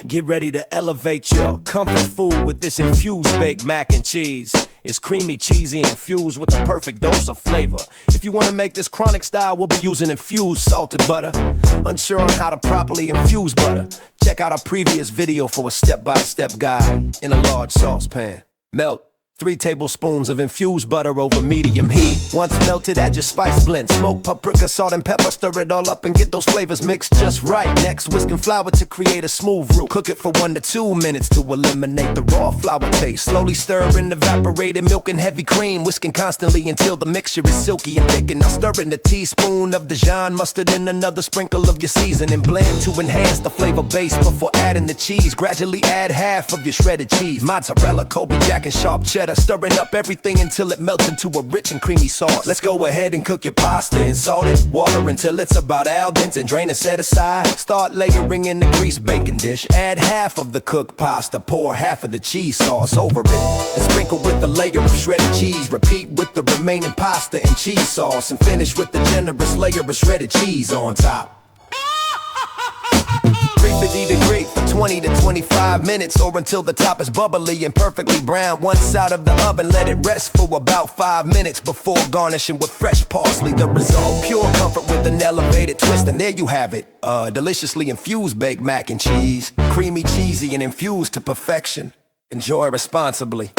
Get ready to elevate your comfort food with this infused baked mac and cheese. It's creamy, cheesy, infused with the perfect dose of flavor. If you want to make this chronic style, we'll be using infused salted butter. Unsure on how to properly infuse butter? Check out our previous video for a step-by-step guide. In a large saucepan, melt 3 tablespoons of infused butter over medium heat. Once melted, add your spice blend. Smoke, paprika, salt, and pepper. Stir it all up and get those flavors mixed just right. Next, whisk and flour to create a smooth roux. Cook it for 1 to 2 minutes to eliminate the raw flour taste. Slowly stir in evaporated milk and heavy cream, whisking constantly until the mixture is silky and thick. And now stir in a teaspoon of Dijon mustard and another sprinkle of your seasoning. Blend to enhance the flavor base before adding the cheese. Gradually add half of your shredded cheese, mozzarella, Colby Jack, and Sharp Cheddar. Stirring up everything until it melts into a rich and creamy sauce. Let's go ahead and cook your pasta in salted water until it's about al dente and drain and set aside. Start layering in the greased baking dish. Add half of the cooked pasta, pour half of the cheese sauce over it, and sprinkle with a layer of shredded cheese. Repeat with the remaining pasta and cheese sauce, and finish with the generous layer of shredded cheese on top. 350 degree for 20 to 25 minutes, or until the top is bubbly and perfectly brown. One side of the oven, let it rest for about 5 minutes before garnishing with fresh parsley. The result, pure comfort with an elevated twist. And there you have it, deliciously infused baked mac and cheese. Creamy, cheesy, and infused to perfection. Enjoy responsibly.